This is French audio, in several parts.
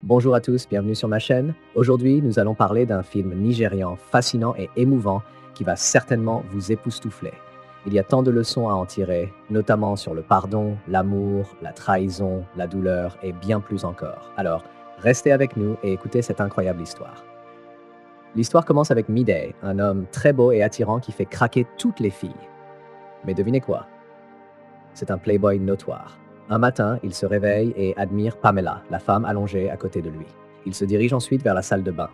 Bonjour à tous, bienvenue sur ma chaîne. Aujourd'hui, nous allons parler d'un film nigérian fascinant et émouvant qui va certainement vous époustoufler. Il y a tant de leçons à en tirer, notamment sur le pardon, l'amour, la trahison, la douleur et bien plus encore. Alors, restez avec nous et écoutez cette incroyable histoire. L'histoire commence avec Midday, un homme très beau et attirant qui fait craquer toutes les filles. Mais devinez quoi? C'est un playboy notoire. Un matin, il se réveille et admire Pamela, la femme allongée à côté de lui. Il se dirige ensuite vers la salle de bain.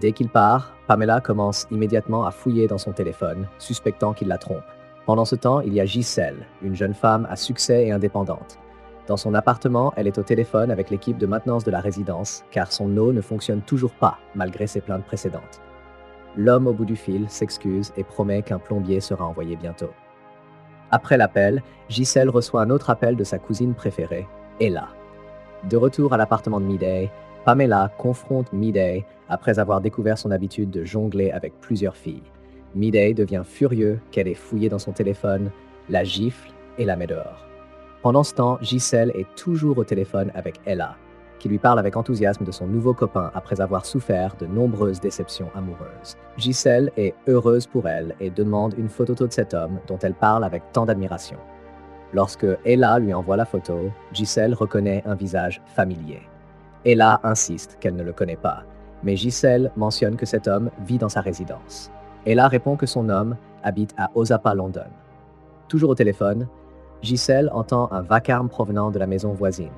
Dès qu'il part, Pamela commence immédiatement à fouiller dans son téléphone, suspectant qu'il la trompe. Pendant ce temps, il y a Gisèle, une jeune femme à succès et indépendante. Dans son appartement, elle est au téléphone avec l'équipe de maintenance de la résidence, car son eau ne fonctionne toujours pas, malgré ses plaintes précédentes. L'homme au bout du fil s'excuse et promet qu'un plombier sera envoyé bientôt. Après l'appel, Gisèle reçoit un autre appel de sa cousine préférée, Ella. De retour à l'appartement de Midday, Pamela confronte Midday après avoir découvert son habitude de jongler avec plusieurs filles. Midday devient furieux qu'elle ait fouillé dans son téléphone, la gifle et la met dehors. Pendant ce temps, Gisèle est toujours au téléphone avec Ella, qui lui parle avec enthousiasme de son nouveau copain après avoir souffert de nombreuses déceptions amoureuses. Gisèle est heureuse pour elle et demande une photo de cet homme dont elle parle avec tant d'admiration. Lorsque Ella lui envoie la photo, Gisèle reconnaît un visage familier. Ella insiste qu'elle ne le connaît pas, mais Gisèle mentionne que cet homme vit dans sa résidence. Ella répond que son homme habite à Osapa, London. Toujours au téléphone, Gisèle entend un vacarme provenant de la maison voisine.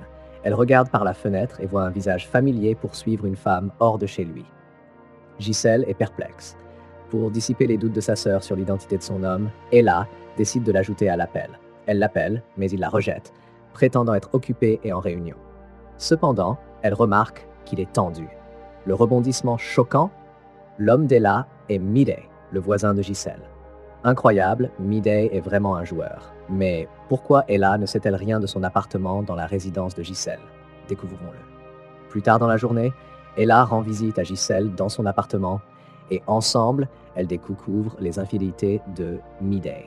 Elle regarde par la fenêtre et voit un visage familier poursuivre une femme hors de chez lui. Gisèle est perplexe. Pour dissiper les doutes de sa sœur sur l'identité de son homme, Ella décide de l'ajouter à l'appel. Elle l'appelle, mais il la rejette, prétendant être occupé et en réunion. Cependant, elle remarque qu'il est tendu. Le rebondissement choquant, l'homme d'Ella est Midday, le voisin de Gisèle. Incroyable, Midday est vraiment un joueur. Mais pourquoi Ella ne sait-elle rien de son appartement dans la résidence de Gisèle? Découvrons-le. Plus tard dans la journée, Ella rend visite à Gisèle dans son appartement et ensemble, elles découvrent les infidélités de Midday.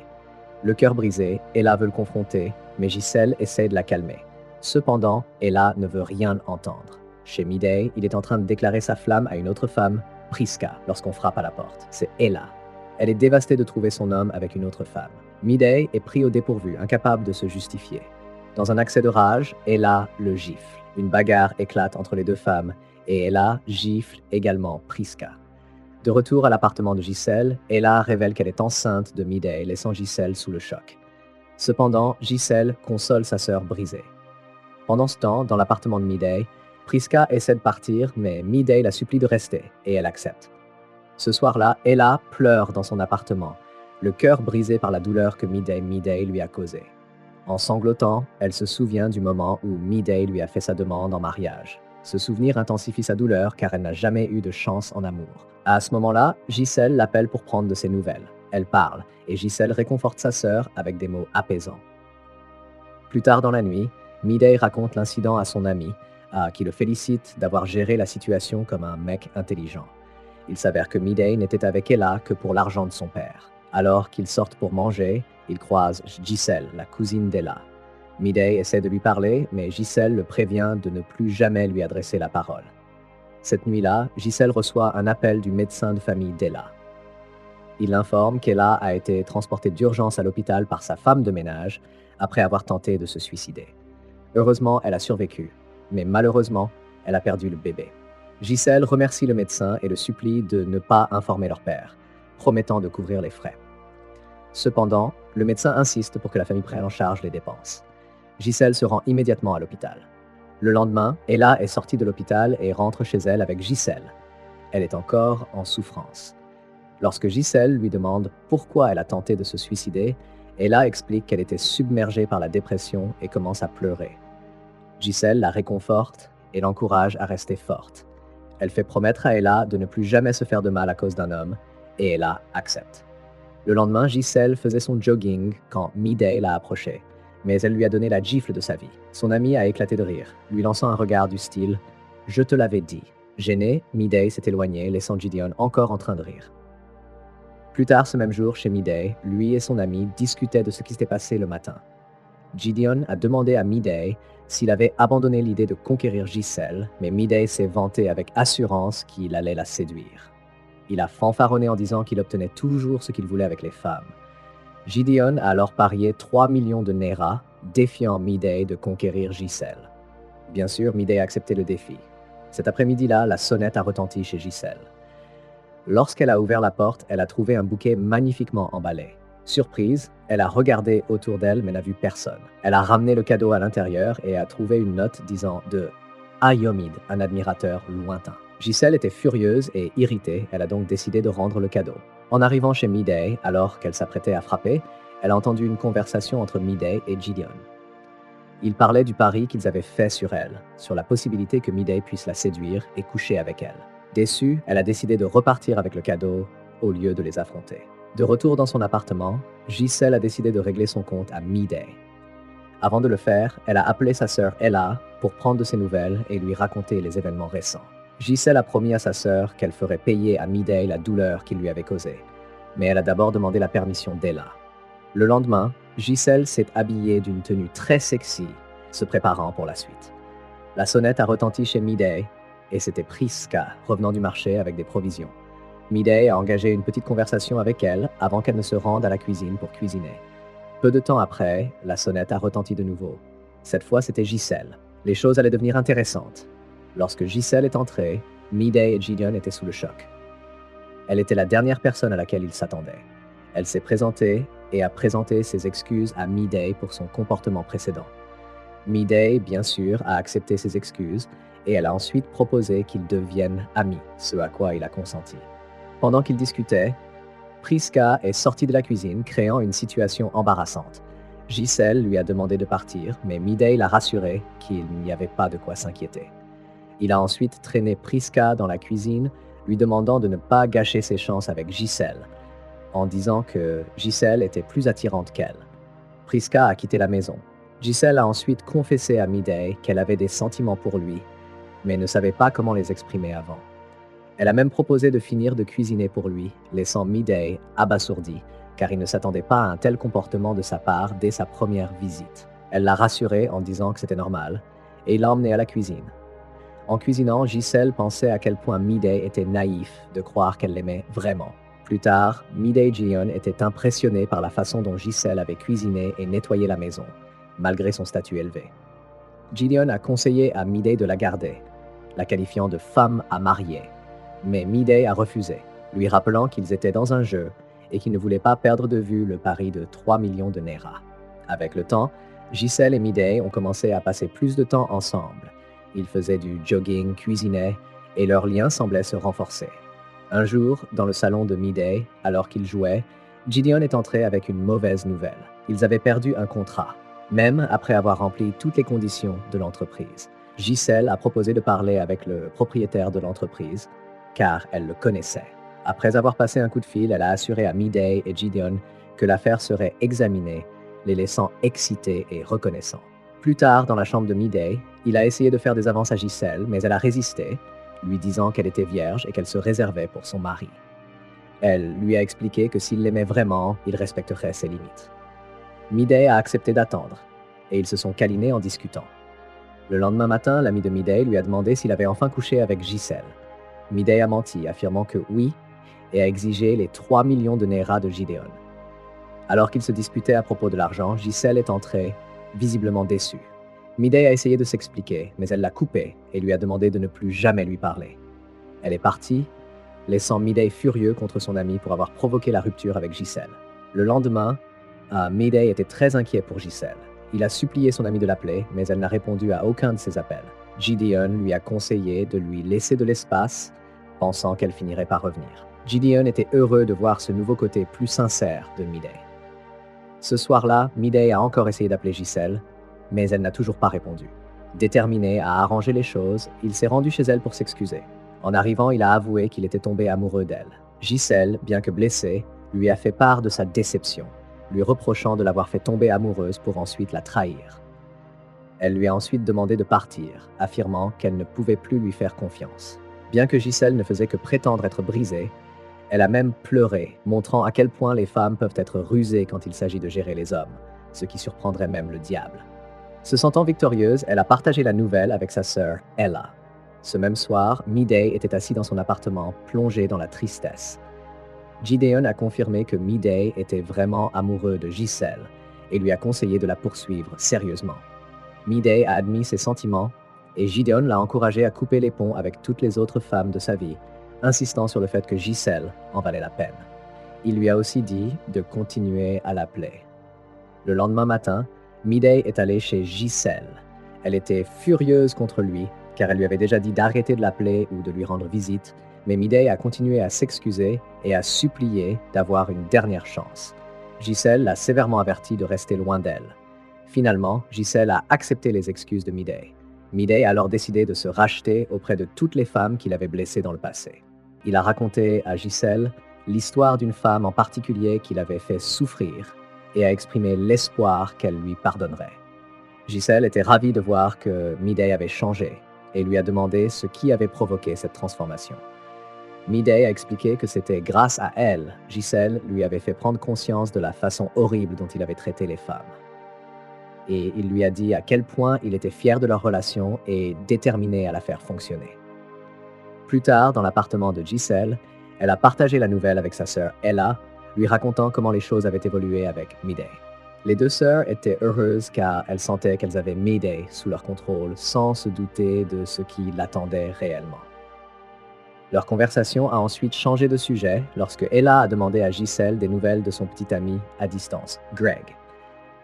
Le cœur brisé, Ella veut le confronter, mais Gisèle essaie de la calmer. Cependant, Ella ne veut rien entendre. Chez Midday, il est en train de déclarer sa flamme à une autre femme, Priska, lorsqu'on frappe à la porte. C'est Ella. Elle est dévastée de trouver son homme avec une autre femme. Midday est pris au dépourvu, incapable de se justifier. Dans un accès de rage, Ella le gifle. Une bagarre éclate entre les deux femmes et Ella gifle également Priska. De retour à l'appartement de Gisèle, Ella révèle qu'elle est enceinte de Midday, laissant Gisèle sous le choc. Cependant, Gisèle console sa sœur brisée. Pendant ce temps, dans l'appartement de Midday, Priska essaie de partir, mais Midday la supplie de rester et elle accepte. Ce soir-là, Ella pleure dans son appartement, le cœur brisé par la douleur que Midday lui a causée. En sanglotant, elle se souvient du moment où Midday lui a fait sa demande en mariage. Ce souvenir intensifie sa douleur car elle n'a jamais eu de chance en amour. À ce moment-là, Gisèle l'appelle pour prendre de ses nouvelles. Elle parle et Gisèle réconforte sa sœur avec des mots apaisants. Plus tard dans la nuit, Midday raconte l'incident à son ami, qui le félicite d'avoir géré la situation comme un mec intelligent. Il s'avère que Midday n'était avec Ella que pour l'argent de son père. Alors qu'ils sortent pour manger, ils croisent Gisèle, la cousine d'Ella. Midday essaie de lui parler, mais Gisèle le prévient de ne plus jamais lui adresser la parole. Cette nuit-là, Gisèle reçoit un appel du médecin de famille d'Ella. Il l'informe qu'Ella a été transportée d'urgence à l'hôpital par sa femme de ménage après avoir tenté de se suicider. Heureusement, elle a survécu, mais malheureusement, elle a perdu le bébé. Gisèle remercie le médecin et le supplie de ne pas informer leur père, promettant de couvrir les frais. Cependant, le médecin insiste pour que la famille prenne en charge les dépenses. Gisèle se rend immédiatement à l'hôpital. Le lendemain, Ella est sortie de l'hôpital et rentre chez elle avec Gisèle. Elle est encore en souffrance. Lorsque Gisèle lui demande pourquoi elle a tenté de se suicider, Ella explique qu'elle était submergée par la dépression et commence à pleurer. Gisèle la réconforte et l'encourage à rester forte. Elle fait promettre à Ella de ne plus jamais se faire de mal à cause d'un homme, et Ella accepte. Le lendemain, Gisèle faisait son jogging quand Midday l'a approchée, mais elle lui a donné la gifle de sa vie. Son ami a éclaté de rire, lui lançant un regard du style « Je te l'avais dit ». Gêné, Midday s'est éloigné, laissant Gideon encore en train de rire. Plus tard ce même jour, chez Midday, lui et son ami discutaient de ce qui s'était passé le matin. Gideon a demandé à Midday s'il avait abandonné l'idée de conquérir Gisèle, mais Midday s'est vanté avec assurance qu'il allait la séduire. Il a fanfaronné en disant qu'il obtenait toujours ce qu'il voulait avec les femmes. Gideon a alors parié 3 millions de Naira, défiant Midday de conquérir Gisèle. Bien sûr, Midday a accepté le défi. Cet après-midi-là, la sonnette a retenti chez Gisèle. Lorsqu'elle a ouvert la porte, elle a trouvé un bouquet magnifiquement emballé. Surprise, elle a regardé autour d'elle mais n'a vu personne. Elle a ramené le cadeau à l'intérieur et a trouvé une note disant de Ayomid, un admirateur lointain. Gisèle était furieuse et irritée, elle a donc décidé de rendre le cadeau. En arrivant chez Midday, alors qu'elle s'apprêtait à frapper, elle a entendu une conversation entre Midday et Gideon. Ils parlaient du pari qu'ils avaient fait sur elle, sur la possibilité que Midday puisse la séduire et coucher avec elle. Déçue, elle a décidé de repartir avec le cadeau au lieu de les affronter. De retour dans son appartement, Gisèle a décidé de régler son compte à Midday. Avant de le faire, elle a appelé sa sœur Ella pour prendre de ses nouvelles et lui raconter les événements récents. Gisèle a promis à sa sœur qu'elle ferait payer à Midday la douleur qu'il lui avait causée, mais elle a d'abord demandé la permission d'Ella. Le lendemain, Gisèle s'est habillée d'une tenue très sexy, se préparant pour la suite. La sonnette a retenti chez Midday et c'était Priska revenant du marché avec des provisions. Midday a engagé une petite conversation avec elle avant qu'elle ne se rende à la cuisine pour cuisiner. Peu de temps après, la sonnette a retenti de nouveau. Cette fois, c'était Gisèle. Les choses allaient devenir intéressantes. Lorsque Gisèle est entrée, Midday et Gideon étaient sous le choc. Elle était la dernière personne à laquelle ils s'attendaient. Elle s'est présentée et a présenté ses excuses à Midday pour son comportement précédent. Midday, bien sûr, a accepté ses excuses et elle a ensuite proposé qu'ils deviennent amis, ce à quoi il a consenti. Pendant qu'ils discutaient, Priska est sortie de la cuisine, créant une situation embarrassante. Gisèle lui a demandé de partir, mais Midday l'a rassuré qu'il n'y avait pas de quoi s'inquiéter. Il a ensuite traîné Priska dans la cuisine, lui demandant de ne pas gâcher ses chances avec Gisèle, en disant que Gisèle était plus attirante qu'elle. Priska a quitté la maison. Gisèle a ensuite confessé à Midday qu'elle avait des sentiments pour lui, mais ne savait pas comment les exprimer avant. Elle a même proposé de finir de cuisiner pour lui, laissant Midday abasourdi, car il ne s'attendait pas à un tel comportement de sa part dès sa première visite. Elle l'a rassuré en disant que c'était normal, et il l'a emmené à la cuisine. En cuisinant, Gisèle pensait à quel point Midday était naïf de croire qu'elle l'aimait vraiment. Plus tard, Midday et Gideon étaient impressionnés par la façon dont Gisèle avait cuisiné et nettoyé la maison, malgré son statut élevé. Gideon a conseillé à Midday de la garder, la qualifiant de femme à marier. Mais Midday a refusé, lui rappelant qu'ils étaient dans un jeu et qu'il ne voulait pas perdre de vue le pari de 3 millions de Naira. Avec le temps, Gisèle et Midday ont commencé à passer plus de temps ensemble. Ils faisaient du jogging, cuisinaient, et leur lien semblait se renforcer. Un jour, dans le salon de Midday, alors qu'ils jouaient, Gideon est entré avec une mauvaise nouvelle. Ils avaient perdu un contrat, même après avoir rempli toutes les conditions de l'entreprise. Gisèle a proposé de parler avec le propriétaire de l'entreprise, car elle le connaissait. Après avoir passé un coup de fil, elle a assuré à Midday et Gideon que l'affaire serait examinée, les laissant excités et reconnaissants. Plus tard, dans la chambre de Midday, il a essayé de faire des avances à Gisèle, mais elle a résisté, lui disant qu'elle était vierge et qu'elle se réservait pour son mari. Elle lui a expliqué que s'il l'aimait vraiment, il respecterait ses limites. Midday a accepté d'attendre, et ils se sont câlinés en discutant. Le lendemain matin, l'ami de Midday lui a demandé s'il avait enfin couché avec Gisèle. Midday a menti, affirmant que oui, et a exigé les 3 millions de Naira de Gideon. Alors qu'ils se disputaient à propos de l'argent, Gisèle est entrée, visiblement déçue. Midday a essayé de s'expliquer, mais elle l'a coupé et lui a demandé de ne plus jamais lui parler. Elle est partie, laissant Midday furieux contre son ami pour avoir provoqué la rupture avec Gisèle. Le lendemain, Midday était très inquiet pour Gisèle. Il a supplié son ami de l'appeler, mais elle n'a répondu à aucun de ses appels. Gideon lui a conseillé de lui laisser de l'espace, pensant qu'elle finirait par revenir. Gideon était heureux de voir ce nouveau côté plus sincère de Midday. Ce soir-là, Midday a encore essayé d'appeler Gisèle, mais elle n'a toujours pas répondu. Déterminé à arranger les choses, il s'est rendu chez elle pour s'excuser. En arrivant, il a avoué qu'il était tombé amoureux d'elle. Gisèle, bien que blessée, lui a fait part de sa déception, lui reprochant de l'avoir fait tomber amoureuse pour ensuite la trahir. Elle lui a ensuite demandé de partir, affirmant qu'elle ne pouvait plus lui faire confiance. Bien que Gisèle ne faisait que prétendre être brisée, elle a même pleuré, montrant à quel point les femmes peuvent être rusées quand il s'agit de gérer les hommes, ce qui surprendrait même le diable. Se sentant victorieuse, elle a partagé la nouvelle avec sa sœur, Ella. Ce même soir, Midday était assis dans son appartement, plongé dans la tristesse. Gideon a confirmé que Midday était vraiment amoureux de Giselle et lui a conseillé de la poursuivre sérieusement. Midday a admis ses sentiments et Gideon l'a encouragé à couper les ponts avec toutes les autres femmes de sa vie, insistant sur le fait que Giselle en valait la peine. Il lui a aussi dit de continuer à l'appeler. Le lendemain matin, Midday est allée chez Giselle. Elle était furieuse contre lui car elle lui avait déjà dit d'arrêter de l'appeler ou de lui rendre visite, mais Midday a continué à s'excuser et à supplier d'avoir une dernière chance. Giselle l'a sévèrement averti de rester loin d'elle. Finalement, Giselle a accepté les excuses de Midday. Midday a alors décidé de se racheter auprès de toutes les femmes qu'il avait blessées dans le passé. Il a raconté à Giselle l'histoire d'une femme en particulier qu'il avait fait souffrir et a exprimé l'espoir qu'elle lui pardonnerait. Giselle était ravie de voir que Midday avait changé et lui a demandé ce qui avait provoqué cette transformation. Midday a expliqué que c'était grâce à elle, Giselle lui avait fait prendre conscience de la façon horrible dont il avait traité les femmes. Et il lui a dit à quel point il était fier de leur relation et déterminé à la faire fonctionner. Plus tard, dans l'appartement de Giselle, elle a partagé la nouvelle avec sa sœur Ella, lui racontant comment les choses avaient évolué avec Midday. Les deux sœurs étaient heureuses car elles sentaient qu'elles avaient Midday sous leur contrôle sans se douter de ce qui l'attendait réellement. Leur conversation a ensuite changé de sujet lorsque Ella a demandé à Giselle des nouvelles de son petit ami à distance, Greg.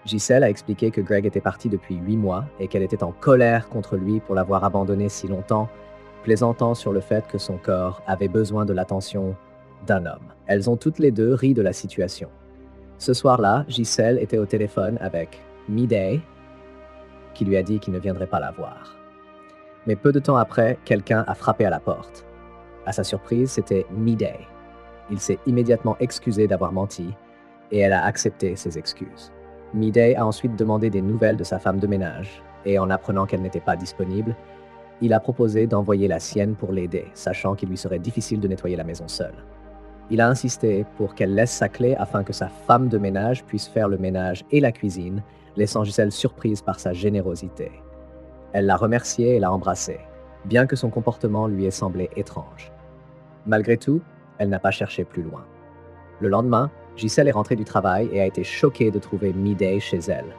Giselle a expliqué que Greg était parti depuis 8 mois et qu'elle était en colère contre lui pour l'avoir abandonné si longtemps, plaisantant sur le fait que son corps avait besoin de l'attention d'un homme. Elles ont toutes les deux ri de la situation. Ce soir-là, Giselle était au téléphone avec Midday, qui lui a dit qu'il ne viendrait pas la voir. Mais peu de temps après, quelqu'un a frappé à la porte. À sa surprise, c'était Midday. Il s'est immédiatement excusé d'avoir menti et elle a accepté ses excuses. Midday a ensuite demandé des nouvelles de sa femme de ménage et en apprenant qu'elle n'était pas disponible, il a proposé d'envoyer la sienne pour l'aider, sachant qu'il lui serait difficile de nettoyer la maison seule. Il a insisté pour qu'elle laisse sa clé afin que sa femme de ménage puisse faire le ménage et la cuisine, laissant Giselle surprise par sa générosité. Elle l'a remercié et l'a embrassé, bien que son comportement lui ait semblé étrange. Malgré tout, elle n'a pas cherché plus loin. Le lendemain, Giselle est rentrée du travail et a été choquée de trouver Midday chez elle,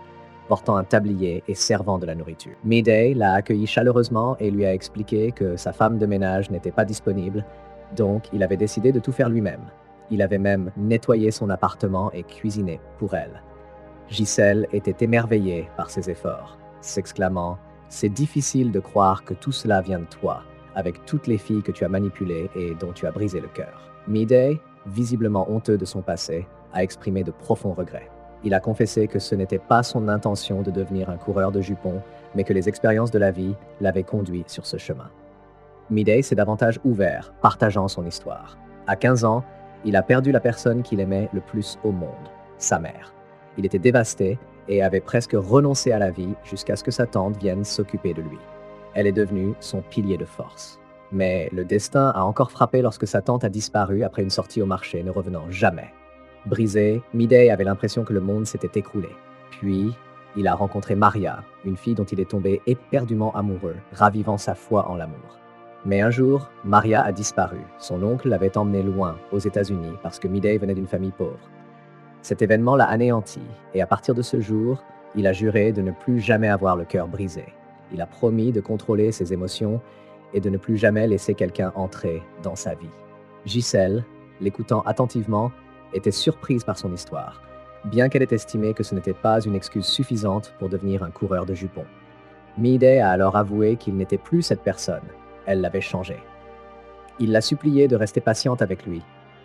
portant un tablier et servant de la nourriture. Midday l'a accueillie chaleureusement et lui a expliqué que sa femme de ménage n'était pas disponible, donc il avait décidé de tout faire lui-même. Il avait même nettoyé son appartement et cuisiné pour elle. Giselle était émerveillée par ses efforts, s'exclamant « C'est difficile de croire que tout cela vient de toi, avec toutes les filles que tu as manipulées et dont tu as brisé le cœur. » Midday, visiblement honteux de son passé, a exprimé de profonds regrets. Il a confessé que ce n'était pas son intention de devenir un coureur de jupons, mais que les expériences de la vie l'avaient conduit sur ce chemin. Midday s'est davantage ouvert, partageant son histoire. À 15 ans, il a perdu la personne qu'il aimait le plus au monde, sa mère. Il était dévasté et avait presque renoncé à la vie jusqu'à ce que sa tante vienne s'occuper de lui. Elle est devenue son pilier de force. Mais le destin a encore frappé lorsque sa tante a disparu après une sortie au marché, ne revenant jamais. Brisé, Midday avait l'impression que le monde s'était écroulé. Puis, il a rencontré Maria, une fille dont il est tombé éperdument amoureux, ravivant sa foi en l'amour. Mais un jour, Maria a disparu. Son oncle l'avait emmenée loin, aux États-Unis, parce que Midday venait d'une famille pauvre. Cet événement l'a anéanti, et à partir de ce jour, il a juré de ne plus jamais avoir le cœur brisé. Il a promis de contrôler ses émotions et de ne plus jamais laisser quelqu'un entrer dans sa vie. Giselle, l'écoutant attentivement, était surprise par son histoire, bien qu'elle ait estimé que ce n'était pas une excuse suffisante pour devenir un coureur de jupons. Midday a alors avoué qu'il n'était plus cette personne. Elle l'avait changé. Il l'a supplié de rester patiente avec lui,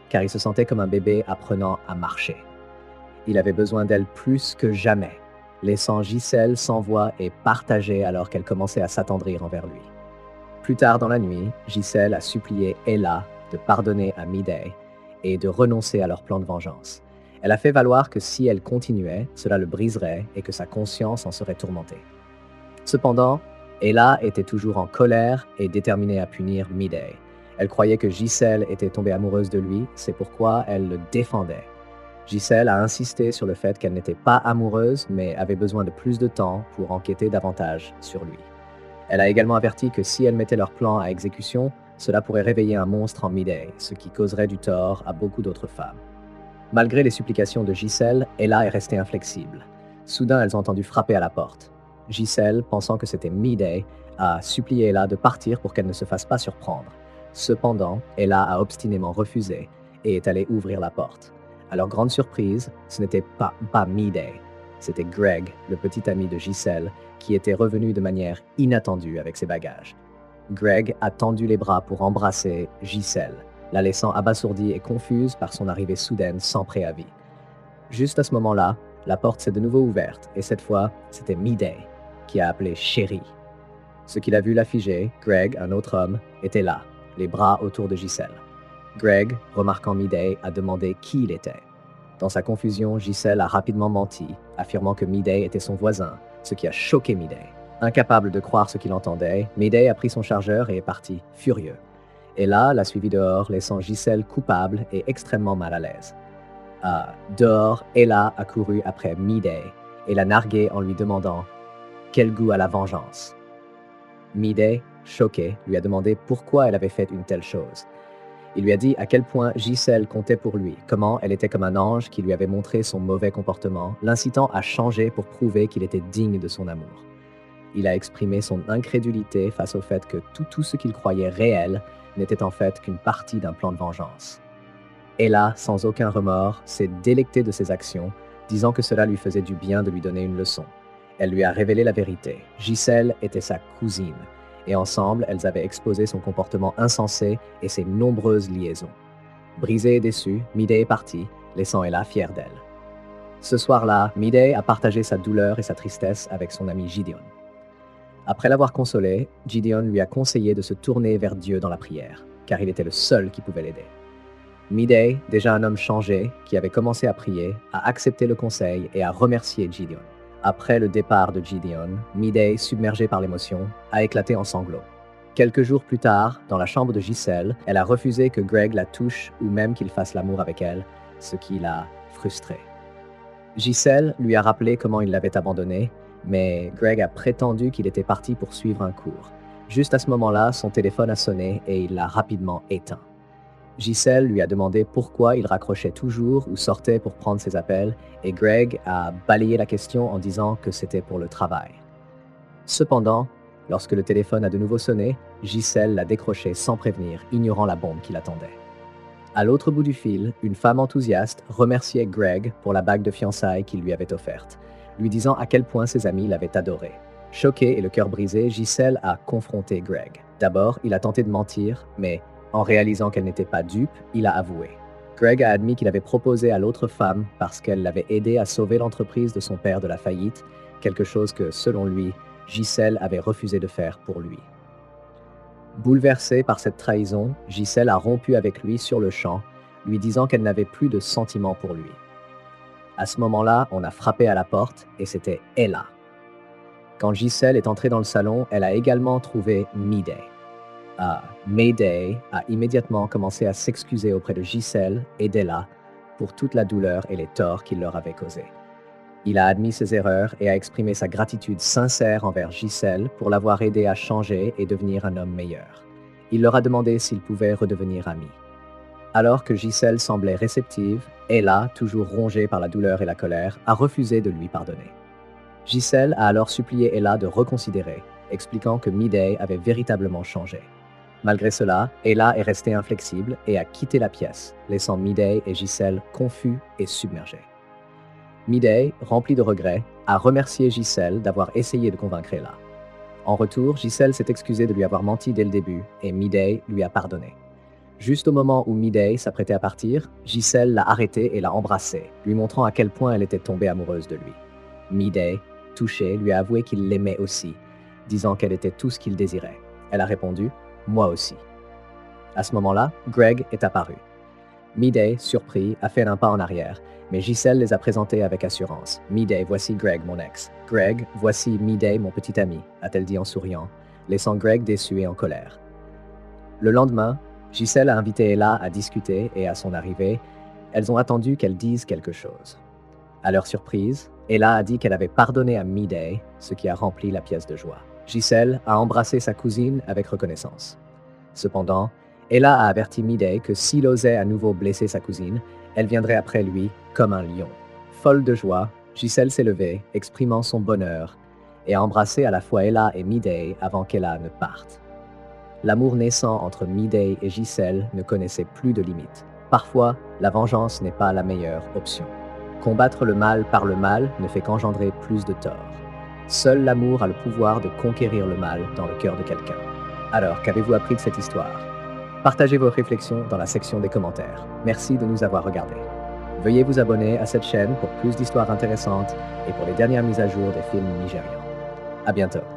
car il se sentait comme un bébé apprenant à marcher. Il avait besoin d'elle plus que jamais, laissant Giselle sans voix et partagée alors qu'elle commençait à s'attendrir envers lui. Plus tard dans la nuit, Giselle a supplié Ella de pardonner à Midday et de renoncer à leur plan de vengeance. Elle a fait valoir que si elle continuait, cela le briserait et que sa conscience en serait tourmentée. Cependant, Ella était toujours en colère et déterminée à punir Midday. Elle croyait que Giselle était tombée amoureuse de lui, c'est pourquoi elle le défendait. Gisèle a insisté sur le fait qu'elle n'était pas amoureuse, mais avait besoin de plus de temps pour enquêter davantage sur lui. Elle a également averti que si elle mettait leur plan à exécution, cela pourrait réveiller un monstre en Midday, ce qui causerait du tort à beaucoup d'autres femmes. Malgré les supplications de Gisèle, Ella est restée inflexible. Soudain, elles ont entendu frapper à la porte. Gisèle, pensant que c'était Midday, a supplié Ella de partir pour qu'elle ne se fasse pas surprendre. Cependant, Ella a obstinément refusé et est allée ouvrir la porte. À leur grande surprise, ce n'était pas Midday. C'était Greg, le petit ami de Gisèle, qui était revenu de manière inattendue avec ses bagages. Greg a tendu les bras pour embrasser Gisèle, la laissant abasourdie et confuse par son arrivée soudaine sans préavis. Juste à ce moment-là, la porte s'est de nouveau ouverte et cette fois, c'était Midday qui a appelé Chérie. Ce qu'il a vu la figer, Greg, un autre homme, était là, les bras autour de Gisèle. Greg, remarquant Midday, a demandé qui il était. Dans sa confusion, Gisèle a rapidement menti, affirmant que Midday était son voisin, ce qui a choqué Midday. Incapable de croire ce qu'il entendait, Midday a pris son chargeur et est parti, furieux. Ella l'a suivi dehors, laissant Gisèle coupable et extrêmement mal à l'aise. Dehors, Ella a couru après Midday et l'a nargué en lui demandant « Quel goût a la vengeance ?» Midday, choqué, lui a demandé pourquoi elle avait fait une telle chose. Il lui a dit à quel point Gisèle comptait pour lui, comment elle était comme un ange qui lui avait montré son mauvais comportement, l'incitant à changer pour prouver qu'il était digne de son amour. Il a exprimé son incrédulité face au fait que tout ce qu'il croyait réel n'était en fait qu'une partie d'un plan de vengeance. Ella, sans aucun remords, s'est délectée de ses actions, disant que cela lui faisait du bien de lui donner une leçon. Elle lui a révélé la vérité. Gisèle était sa cousine, et ensemble, elles avaient exposé son comportement insensé et ses nombreuses liaisons. Brisée et déçue, Midday est partie, laissant Ella fière d'elle. Ce soir-là, Midday a partagé sa douleur et sa tristesse avec son ami Gideon. Après l'avoir consolé, Gideon lui a conseillé de se tourner vers Dieu dans la prière, car il était le seul qui pouvait l'aider. Midday, déjà un homme changé, qui avait commencé à prier, a accepté le conseil et a remercié Gideon. Après le départ de Gideon, Midday, submergée par l'émotion, a éclaté en sanglots. Quelques jours plus tard, dans la chambre de Gisèle, elle a refusé que Greg la touche ou même qu'il fasse l'amour avec elle, ce qui l'a frustrée. Gisèle lui a rappelé comment il l'avait abandonnée, mais Greg a prétendu qu'il était parti pour suivre un cours. Juste à ce moment-là, son téléphone a sonné et il l'a rapidement éteint. Gisèle lui a demandé pourquoi il raccrochait toujours ou sortait pour prendre ses appels et Greg a balayé la question en disant que c'était pour le travail. Cependant, lorsque le téléphone a de nouveau sonné, Gisèle l'a décroché sans prévenir, ignorant la bombe qui l'attendait. À l'autre bout du fil, une femme enthousiaste remerciait Greg pour la bague de fiançailles qu'il lui avait offerte, lui disant à quel point ses amis l'avaient adoré. Choquée et le cœur brisé, Gisèle a confronté Greg. D'abord, il a tenté de mentir, mais en réalisant qu'elle n'était pas dupe, il a avoué. Greg a admis qu'il avait proposé à l'autre femme parce qu'elle l'avait aidé à sauver l'entreprise de son père de la faillite, quelque chose que, selon lui, Gisèle avait refusé de faire pour lui. Bouleversée par cette trahison, Gisèle a rompu avec lui sur le champ, lui disant qu'elle n'avait plus de sentiments pour lui. À ce moment-là, on a frappé à la porte et c'était Ella. Quand Gisèle est entrée dans le salon, elle a également trouvé Midday. Midday a immédiatement commencé à s'excuser auprès de Gisèle et d'Ella pour toute la douleur et les torts qu'il leur avait causés. Il a admis ses erreurs et a exprimé sa gratitude sincère envers Gisèle pour l'avoir aidé à changer et devenir un homme meilleur. Il leur a demandé s'ils pouvaient redevenir amis. Alors que Gisèle semblait réceptive, Ella, toujours rongée par la douleur et la colère, a refusé de lui pardonner. Gisèle a alors supplié Ella de reconsidérer, expliquant que Midday avait véritablement changé. Malgré cela, Ella est restée inflexible et a quitté la pièce, laissant Midday et Gisèle confus et submergés. Midday, rempli de regrets, a remercié Gisèle d'avoir essayé de convaincre Ella. En retour, Gisèle s'est excusée de lui avoir menti dès le début et Midday lui a pardonné. Juste au moment où Midday s'apprêtait à partir, Gisèle l'a arrêté et l'a embrassé, lui montrant à quel point elle était tombée amoureuse de lui. Midday, touchée, lui a avoué qu'il l'aimait aussi, disant qu'elle était tout ce qu'il désirait. Elle a répondu « Moi aussi ». À ce moment-là, Greg est apparu. Midday, surpris, a fait un pas en arrière, mais Gisèle les a présentés avec assurance. « Midday, voici Greg, mon ex. Greg, voici Midday, mon petit ami », a-t-elle dit en souriant, laissant Greg déçu et en colère. Le lendemain, Gisèle a invité Ella à discuter et à son arrivée, elles ont attendu qu'elle dise quelque chose. À leur surprise, Ella a dit qu'elle avait pardonné à Midday, ce qui a rempli la pièce de joie. Giselle a embrassé sa cousine avec reconnaissance. Cependant, Ella a averti Midday que s'il osait à nouveau blesser sa cousine, elle viendrait après lui comme un lion. Folle de joie, Giselle s'est levée, exprimant son bonheur, et a embrassé à la fois Ella et Midday avant qu'Ella ne parte. L'amour naissant entre Midday et Giselle ne connaissait plus de limites. Parfois, la vengeance n'est pas la meilleure option. Combattre le mal par le mal ne fait qu'engendrer plus de tort. Seul l'amour a le pouvoir de conquérir le mal dans le cœur de quelqu'un. Alors, qu'avez-vous appris de cette histoire? Partagez vos réflexions dans la section des commentaires. Merci de nous avoir regardés. Veuillez vous abonner à cette chaîne pour plus d'histoires intéressantes et pour les dernières mises à jour des films nigérians. À bientôt.